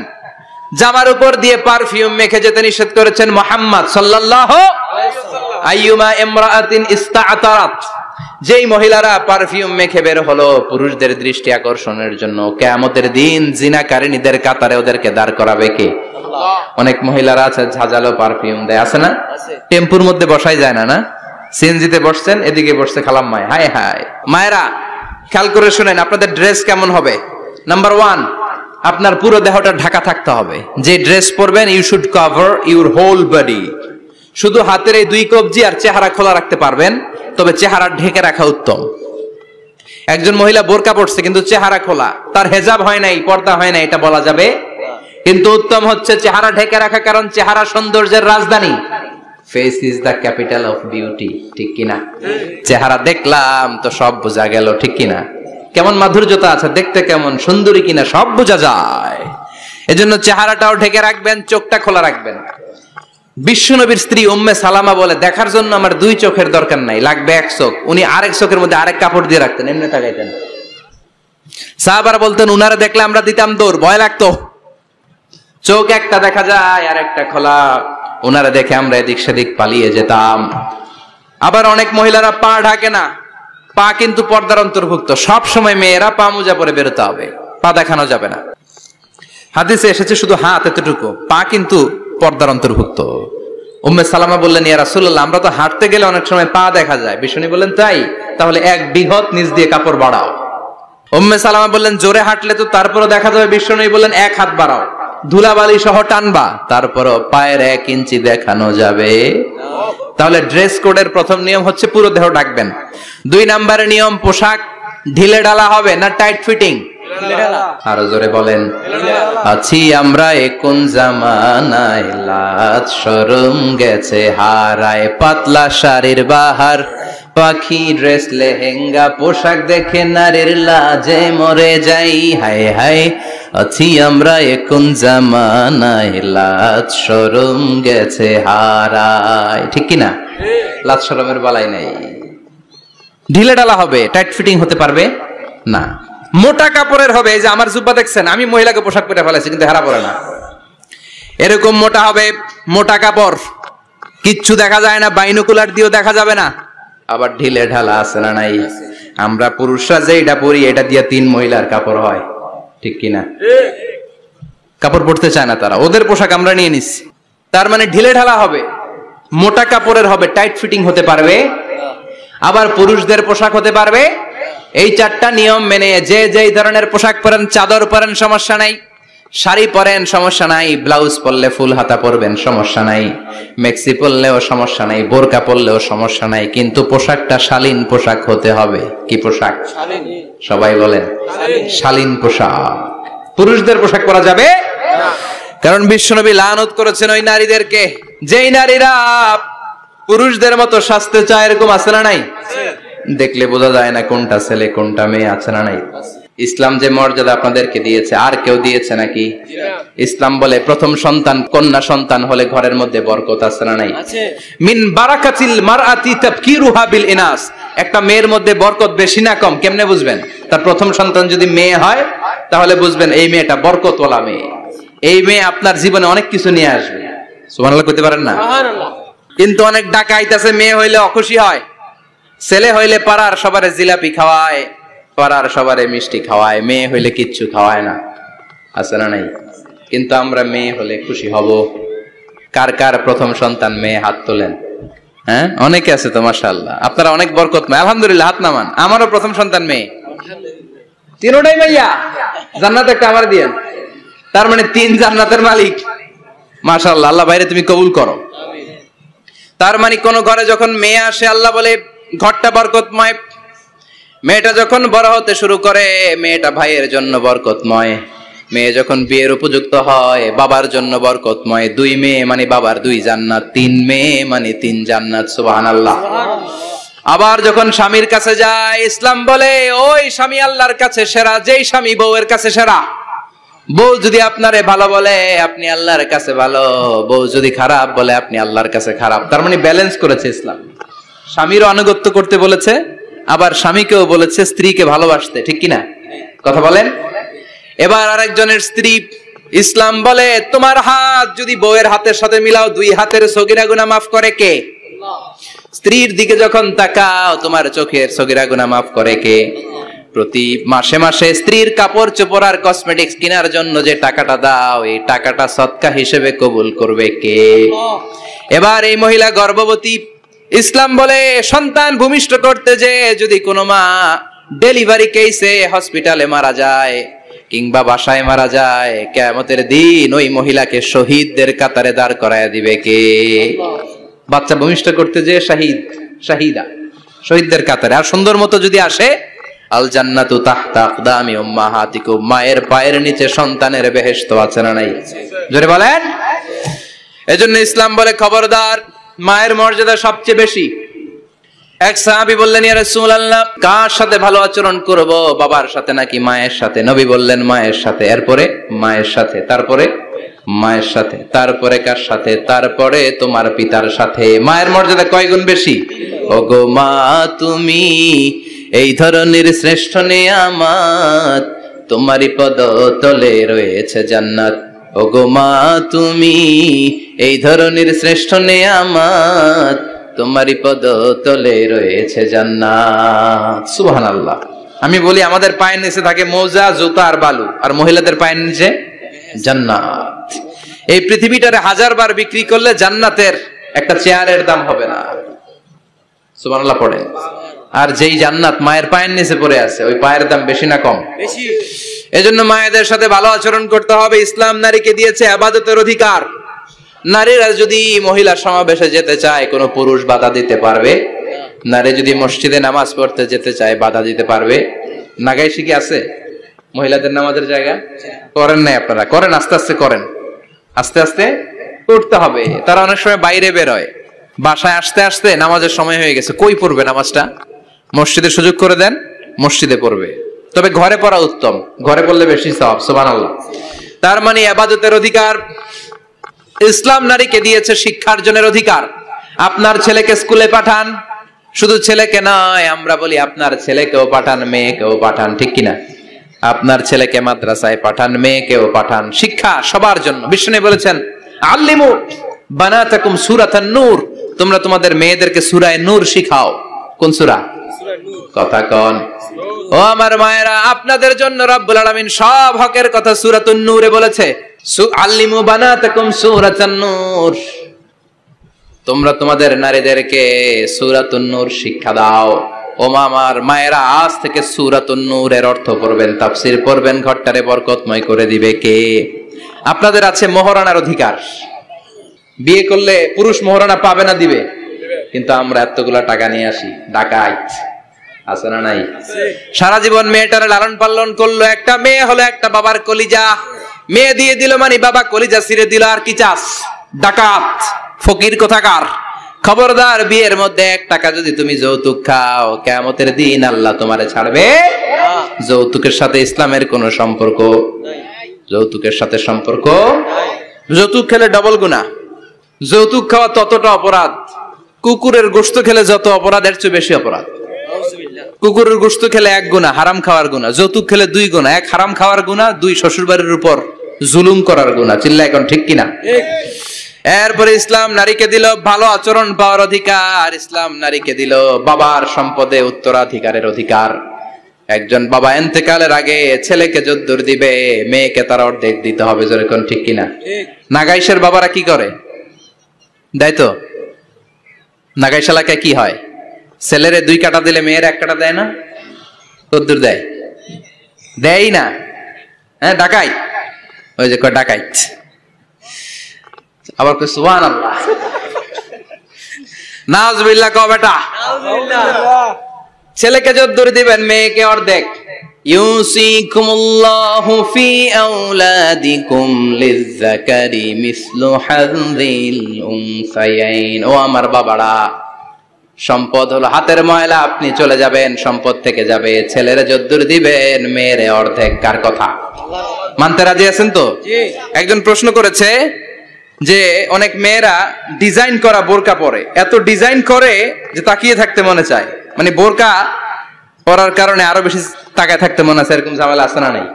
জামার উপর দিয়ে পারফিউম মেখে যেতে নিষেধ করেছেন মুহাম্মদ সাল্লাল্লাহু আলাইহি ওয়াসাল্লাম। আইয়ুমা ইমরাআতিন ইস্তাআতারাত, যেই মহিলারা পারফিউম মেখে বের হলো পুরুষদের দৃষ্টি আকর্ষণের জন্য, কিয়ামতের দিন জিনাকারিনীদের কাতারে ওদেরকে দাঁড় করাবে কে? আল্লাহ। অনেক মহিলারা আছে ঝাঁঝালো পারফিউম দেয়, আছে না? টেম্পুর মধ্যে বসাই যায় না, না? সিএনজিতে বসছেন, এদিকে বসছে খালাম্মায়, হায় হায়। মায়েরা খেয়াল করে শুনেন, আপনাদের ড্রেস কেমন হবে? নাম্বার 1, আপনার পুরো দেহটা ঢাকা থাকতে হবে। যে ড্রেস পরবেন, you should cover your whole body. শুধু হাতের এই 2 কবজি আর চেহারা খোলা রাখতে পারবেন, তবে চেহারা ঢেকে রাখা উত্তম। একজন মহিলা বোরকা পরছে কিন্তু চেহারা খোলা, তার হেজাব হয় নাই, পর্দা হয় নাই, এটা বলা যাবে? কিন্তু উত্তম হচ্ছে চেহারা ঢেকে রাখা, কারণ চেহারা সৌন্দর্যের রাজধানী। Face is the capital of beauty, ঠিক কিনা? চেহারা দেখলাম তো সব বোঝা গেল, ঠিক কিনা? কেমন মাধুর্যতা আছে, দেখতে কেমন সুন্দরী কিনা সব বোঝা যায়। এজন্য চেহারাটাও ঢেকে রাখবেন, চোখটা খোলা রাখবেন। বিশ্বনবীর স্ত্রী উম্মে সালামা বলে, দেখার জন্য আমার দুই চোখের দরকার নাই, লাগবে এক চোখ। উনি আরেক চোখের মধ্যে আরেক কাপড় দিয়ে রাখতেন, এমনি তাকাইতেন। সাহাবারা বলতেন, উনারা দেখলে আমরা দিতাম দৌড়, ভয় লাগতো। চোখ একটা দেখা যায় আর একটা খোলা, উনারা দেখে আমরা এদিক সেদিক পালিয়ে যেতাম। আবার অনেক মহিলারা পা ঢাকে না, পা কিন্তু পর্দার অন্তর্ভুক্ত। সব সময় মেয়েরা পা মোজা পরে বেরোতে হবে, পা দেখানো যাবে না। হাদিসে এসেছে শুধু হাত এতটুকু, পা কিন্তু পর্দার অন্তর্ভুক্ত। উম্মে সালামা বললেন, ইয়া রাসূলুল্লাহ, আমরা তো হাঁটতে গেলে অনেক সময় পা দেখা যায়। বিষ্ণু বললেন, তাই? তাহলে এক বৃহৎ নিচ দিয়ে কাপড় বাড়াও। উম্মে সালামা বললেন, জোরে হাঁটলে তো তারপরও দেখা যাবে। বিষ্ণু বললেন, এক হাত বাড়াও, ধুলাবালি সহ টানবা, তারপরও পায়ের 1 ইঞ্চি দেখানো যাবে। তাহলে ড্রেস কোডের প্রথম নিয়ম হচ্ছে পুরো দেহ ঢাকবেন। 2 নম্বরের নিয়ম, পোশাক ঢিলে ঢালা হবে না টাইট ফিটিং? আরো জোরে বলেন। আছি আমরা কোন জামানায়, লাজ শরম গেছে হারায়, পাতলা শাড়ির বাহার, পাখি ড্রেস লেহেঙ্গা, পোশাক দেখে নারীর লাজে মরে যাই। হায় হায়, আছি আমরা কোন জামানায়, লাজ শরম গেছে হারায়। ঠিক কিনা? লাজ শরমের বালাই নাই। ঢিলে ঢালা হবে, টাইট ফিটিং হতে পারবে না। মোটা কাপড়ের হবে, এই যে আমার জুব্বা দেখছেন, আমি মহিলাকে পোশাক পরে ফেলেছি কিন্তু হেরা পরে না, এরকম মোটা হবে। মোটা কাপড়, কিচ্ছু দেখা যায় না, বাইনোকুলার দিয়েও দেখা যাবে না। আবার ঢিলে ঢালা আছে না নাই? আমরা পুরুষরা যে এটা পরি, এটা দিয়ে 3 মহিলার কাপড় হয়। ঠিক কিনা? কাপড় পরতে চায় না তারা, ওদের পোশাক আমরা নিয়ে নিচ্ছি। তার মানে ঢিলে ঢালা হবে, মোটা কাপড়ের হবে, টাইট ফিটিং হতে পারবে। আবার পুরুষদের পোশাক হতে পারবে। এই 4টা নিয়ম মেনে যে যেই ধরনের পোশাক পরেন, চাদর পরেন সমস্যা নাই, শাড়ি পরেন সমস্যা নাই, ব্লাউজ পরলে ফুল হাতা পরবেন সমস্যা নাই, মেক্সি পরলেও সমস্যা নাই, বোরকা পরলেও সমস্যা নাই, কিন্তু পোশাকটা শালীন পোশাক হতে হবে। কি পোশাক? সবাই বলেন, শালীন পোশাক। পুরুষদের পোশাক পরা যাবে না, কারণ বিশ্বনবী লানত করেছেন ওই নারীদেরকে যেই নারীরা পুরুষদের মতো সাজতে চায়। এরকম আছে না নাই? দেখলে বোঝা যায় না কোনটা ছেলে কোনটা মেয়ে, আছে না নাই? ইসলাম যে মর্যাদা আপনাদেরকে দিয়েছে, আর কেউ দিয়েছে নাকি? ইসলাম বলে প্রথম সন্তান কন্যা সন্তান হলে ঘরের মধ্যে বরকত, আছে না নাই? মিন বারাকাতিল মারআতি তাবকিরুহা বিল ইনাস। একটা মেয়ের মধ্যে বরকত বেশি না কম কেমনে বুঝবেন? তার প্রথম সন্তান যদি মেয়ে হয়, তাহলে বুঝবেন এই মেয়েটা বরকতওয়ালা মেয়ে। এই মেয়ে আপনার জীবনে অনেক কিছু নিয়ে আসবে। সুবহানাল্লাহ কইতে পারেন না? সুবহানাল্লাহ। কিন্তু অনেক ডাকাইত আছে, মেয়ে হইলে অখুশি হয়, ছেলে হইলে পাড়ার সবারে জিলাপি খাওয়ায়, পাড়ার সবারে মিষ্টি খাওয়ায়, মেয়ে হইলে কিচ্ছু খাওয়ায় না, আছে না নাই? কিন্তু আমরা মেয়ে হলে খুশি হব। কার কার প্রথম সন্তান মেয়ে? হাত তোলেন। হ্যাঁ, অনেকে আছে তো মাশাআল্লাহ, আপনারা অনেক বরকতময়, আলহামদুলিল্লাহ, হাত নামান। আমারও প্রথম সন্তান মেয়ে, তিনটাই ভাইয়া, জান্নাত একটা আমার দিয়েন। তার মানে 3 জান্নাতের মালিক, মাশাআল্লাহ। আল্লাহ বাইরে তুমি কবুল করো। তার মানে কোন ঘরে যখন মেয়ে আসে, আল্লাহ বলে ঘরটা বরকতময়। মেয়েটা যখন বড় হতে শুরু করে, মেয়েটা ভাইয়ের জন্য বরকতময়। মেয়ে যখন বিয়ের উপযুক্ত হয়, বাবার জন্য বরকতময়। 2 মেয়ে মানে বাবার 2 জান্নাত, 3 মেয়ে মানে 3 জান্নাত। সুবহানাল্লাহ। আবার যখন স্বামীর কাছে যায়, ইসলাম বলে ওই স্বামী আল্লাহর কাছে সেরা, যেই স্বামী বউয়ের কাছে সেরা। বউ যদি আপনারে ভালো বলে, আপনি আল্লাহর কাছে ভালো। বউ যদি খারাপ বলে, আপনি আল্লাহর কাছে খারাপ। তার মানে ব্যালেন্স করেছে ইসলাম। স্বামীরও আনুগত্য করতে বলেছে, আবার স্বামীকেও বলেছে স্ত্রীকে ভালোবাসতে। ঠিক কিনা? কথা বলেন। এবার আরেকজনের স্ত্রী, ইসলাম বলে তোমার হাত যদি বউয়ের হাতের সাথে মিলাও, 2 হাতের সগীরা গুনাহ মাফ করে কে? স্ত্রীর দিকে যখন তাকাও, তোমার চোখের সগীরা গুনাহ মাফ করে কে? প্রতি মাসে মাসে স্ত্রীর কাপড় চোপড় আর কসমেটিক্স কেনার জন্য যে টাকাটা দাও, এই টাকাটা সদকা হিসেবে কবুল করবে কে? এবার এই মহিলা গর্ভবতী, ইসলাম বলে সন্তান ভূমিষ্ঠ করতে যে যদি কোনো মা ডেলিভারি কেসে হসপিটালে মারা যায় কিংবা বাসায় মারা যায়, কিয়ামতের দিন ওই মহিলাকে শহীদদের কাতারে দাঁড় করায় দিবে কে? বাচ্চা ভূমিষ্ঠ করতে যে শাহিদা, শহীদদের কাতারে। আর সুন্দর মতো যদি আসে, আল জান্নাতু তাহতা আকদামি উম্মাহাতিকুম, মায়ের পায়ের নিচে সন্তানের বেহেশত, আছে না নাই? জোরে বলেন। এজন্য ইসলাম বলে খবরদার, মায়ের মর্যাদা সবচেয়ে বেশি। এক সাহাবী বললেন, ইয়া রাসূলুল্লাহ, কার সাথে ভালো আচরণ করব? বাবার সাথে নাকি মায়ের সাথে? নবী বললেন, মায়ের সাথে। এরপরে মায়ের সাথে, তারপরে মায়ের সাথে, তারপরে কার সাথে? তারপরে তোমার পিতার সাথে। মায়ের মর্যাদা কয় গুণ বেশি? ওগো মা, তুমি এই ধরনের শ্রেষ্ঠ নিয়ামত, তোমারই পদ তলে রয়েছে জান্নাত। ওগো মা, তুমি এই ধরনের শ্রেষ্ঠ নিয়ামত, তোমারই পদ তলে রয়েছে জান্নাত। সুবহানাল্লাহ। আমি বলি আমাদের পায়ের নিচে থাকে মোজা, জুতা আর বালু, আর মহিলাদের পায়ের নিচে জান্নাত। এই পৃথিবীটারে 1000 বার বিক্রি করলে জান্নাতের একটা চেয়ারের দাম হবে না। সুবহানাল্লাহ পড়েন। আর যেই জান্নাত মায়ের পায়ের নিচে পড়ে আছে, ওই পায়ের দাম বেশি না কম? বেশি। এজন্য মায়েদের সাথে ভালো আচরণ করতে হবে। ইসলাম নারীকে দিয়েছে ইবাদতের অধিকার। নারীরা যদি মহিলা সমাবেশে যেতে চায়, কোনো পুরুষ বাধা দিতে পারবে? নারী যদি মসজিদে নামাজ পড়তে যেতে চায়, বাধা দিতে পারবে? নাগাইশি কি আছে মহিলাদের নামাজের জায়গা? করেন নাই আপনারা? করেন, আস্তে আস্তে করেন, আস্তে আস্তে করতে হবে। তারা অনেক সময় বাইরে বেরোয়, বাসায় আসতে আসতে নামাজের সময় হয়ে গেছে, কই পড়বে নামাজটা? মসজিদে সুযোগ করে দেন, মসজিদে পড়বে। তবে ঘরে পড়া উত্তম, ঘরে পড়লে বেশি সওয়াব। সুবহানাল্লাহ। তার মানে ইবাদতের অধিকার ইসলাম নারীকে দিয়েছে, শিক্ষার্জনের অধিকার। আপনার ছেলেকে স্কুলে পাঠান, শুধু ছেলেকে নয়, আমরা বলি আপনার ছেলেকেও পাঠান, মেয়েকেও পাঠান, ঠিক কিনা? আপনার ছেলেকে মাদ্রাসায় পাঠান, মেয়েকেও পাঠান। শিক্ষা সবার জন্য। বিষ্ণু বলেছেন, আল্লিমু বানাতাকুম সূরাতান নূর, তোমরা তোমাদের মেয়েদেরকে সূরা নূর শিখাও। কোন সূরা? কথা কোন? ও আমার মায়েরা, আপনাদের জন্য রব্বুল আলামিন সব হকের কথা সূরাতুন নূরে বলেছে। আল্লিমু বানাতাকুম সূরাতান নূর, তোমরা তোমাদের নারীদেরকে সূরাতুন নূর শিক্ষা দাও। ও আমার মায়েরা, আজ থেকে সূরাতুন নূরের অর্থ পড়বেন, তাফসীর পড়বেন, ঘরটারে বরকতময় করে দিবে কে? আপনাদের আছে মোহরানার অধিকার। বিয়ে করলে পুরুষ মোহরানা পাবে না, দিবে। কিন্তু আমরা এতগুলা টাকা নিয়ে আসি, ডাকাইত আছে না নাই? সারা জীবন মেয়েটারে লালন পালন করলো, একটা মেয়ে হলো একটা বাবার কলিজা। মেয়ে দিয়ে দিল মানে বাবা কলিজা ছিঁড়ে দিল, আর কি চাস? ডাকাত, ফকির কোথাকার। খবরদার, বিয়ের মধ্যে 1 টাকা যদি তুমি যৌতুক খাও, কিয়ামতের দিন আল্লাহ তোমারে ছাড়বে। যৌতুকের সাথে ইসলামের কোনো সম্পর্ক নাই। যৌতুকের সাথে সম্পর্ক নাই। যৌতুক খেলে ডবল গুনাহ। যৌতুক খাওয়া ততটা অপরাধ, কুকুরের গোশত খেলে যত অপরাধ, এর চেয়ে বেশি অপরাধ। কুকুরের গোশত খেলে 1 গুনাহ, হারাম খাওয়ার গুনাহ। যৌতুক খেলে 2 গুনাহ, 1 হারাম খাওয়ার গুনাহ, 2 শ্বশুরবাড়ির উপর জুলুম করার গুনাহ। চিল্লা এখন ঠিক কিনা? এরপরে ইসলাম নারীকে দিল ভালো আচরণ পাওয়ার অধিকার। ইসলাম নারীকে দিল বাবার সম্পদে উত্তরাধিকারের অধিকার। একজন বাবা ইন্তেকালের আগে ছেলেকে যদ্দুর দিবে, মেয়েকে তার অর্ধেক দিতে হবে। যেরকম ঠিক কিনা? নাগাইশের বাবারা কি করে? দেয় তো? নাগাইশ এলাকায় কি হয়? ছেলেরে 2 কাটা দিলে মেয়ের 1 কাটা দেয় না? কদ্দুর দেয়? দেয় না। হ্যাঁ, ডাকাইত। ওই যে কয় ডাকাইত। আবার কই সুবহানাল্লাহ। নাউজুবিল্লাহ কও বেটা। নাউজুবিল্লাহ। ছেলেকে যদ্দুর দিবেন, মেয়েকে অর্ধেক। ইউসিকুমুল্লাহু ফি আওলাদিকুম লিযযাকারি মিসলু হাযযিল উনসায়াইন। ও আমার বাবারা, সম্পদ হলো হাতের ময়লা, আপনি চলে যাবেন, সম্পদ থেকে যাবে। ছেলেরে যদ্দুর দিবেন, মেয়েরে অর্ধেক। কার কথা? মানতে রাজি আছেন তো? একজন প্রশ্ন করেছে যে অনেক মেয়েরা ডিজাইন করা বোরকা পরে, এত ডিজাইন করে যে তাকিয়ে থাকতে মনে চায়। মানে বোরকা পরার কারণে আরো বেশি তাকায় থাকতে মনে আছে, এরকম ঝামেলা আছে না? নাই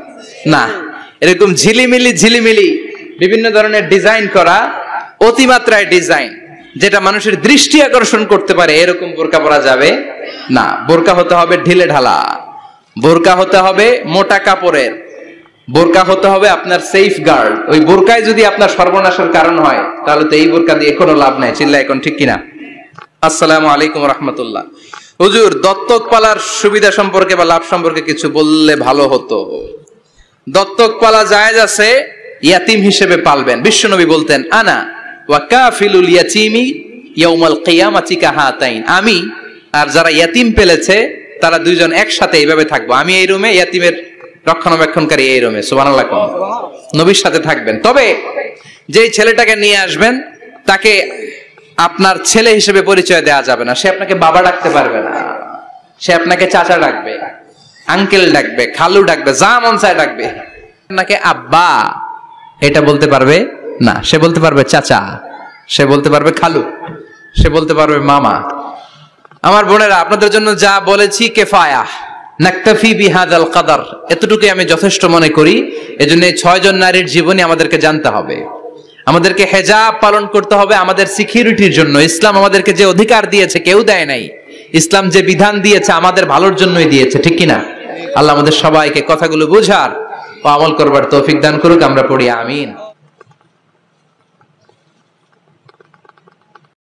না। এরকম ঝিলিমিলি বিভিন্ন ধরনের ডিজাইন করা, অতিমাত্রায় ডিজাইন, যেটা মানুষের দৃষ্টি আকর্ষণ করতে পারে, এরকম বোরকা পরা যাবে না। বোরকা হতে হবে ঢিলে ঢালা, বোরকা হতে হবে মোটা কাপড়ের, বোরকা হতে হবে আপনার সেফ গার্ড। ওই বোরকায় যদি আপনার সর্বনাশের কারণ হয়, তাহলে তো এই বোরকা দিয়ে কোনো লাভ নাই। চিল্লা এখন ঠিক কিনা? আসসালামু আলাইকুম রাহমাতুল্লাহ। হুজুর, দত্তক পালার সুবিধা সম্পর্কে বা লাভ সম্পর্কে কিছু বললে ভালো হতো। দত্তক পালা জায়েজ আছে, ইয়াতিম হিসেবে পালবেন। বিশ্বনবী বলতেন, আনা ওয়া কাফিলুল ইয়াতীমি ইয়াউমাল কিয়ামাতি কাহাতাইন। আমি আর যারা ইয়াতিম পেলেছে তারা 2 জন একসাথে এইভাবে থাকবো। আমি এই রুমে, ইয়াতিমের রক্ষণাবেক্ষণকারী এই রুমে। সুবহানাল্লাহ। নবীর সাথে থাকবেন। তবে যেই ছেলেটাকে নিয়ে আসবেন, তাকে আপনার ছেলে হিসেবে পরিচয় দেওয়া যাবে না, সে আপনাকে বাবা ডাকতে পারবে না, সে আপনাকে চাচা ডাকবে, আঙ্কেল ডাকবে, খালু ডাকবে, যা মন চায় ডাকবে। আপনাকে আব্বা এটা বলতে পারবে না, সে বলতে পারবে চাচা, সে বলতে পারবে খালু, সে বলতে পারবে মামা। আমার বোনেরা, আপনাদের জন্য যা বলেছি কেফায়া, নাকতাফি বিহাদাল কাদার, এতটুকুই আমি যথেষ্ট মনে করি। এজন্য এই 6 জন নারীর জীবনী আমাদেরকে জানতে হবে, আমাদেরকে হেজাব পালন করতে হবে আমাদের সিকিউরিটির জন্য। ইসলাম আমাদেরকে যে অধিকার দিয়েছে কেউ দেয় নাই, ইসলাম যে বিধান দিয়েছে আমাদের ভালোর জন্যই দিয়েছে, ঠিক কিনা? আল্লাহ আমাদের সবাইকে কথাগুলো বুঝার ও আমল করবার তৌফিক দান করুক। আমরা পড়ি আমিন।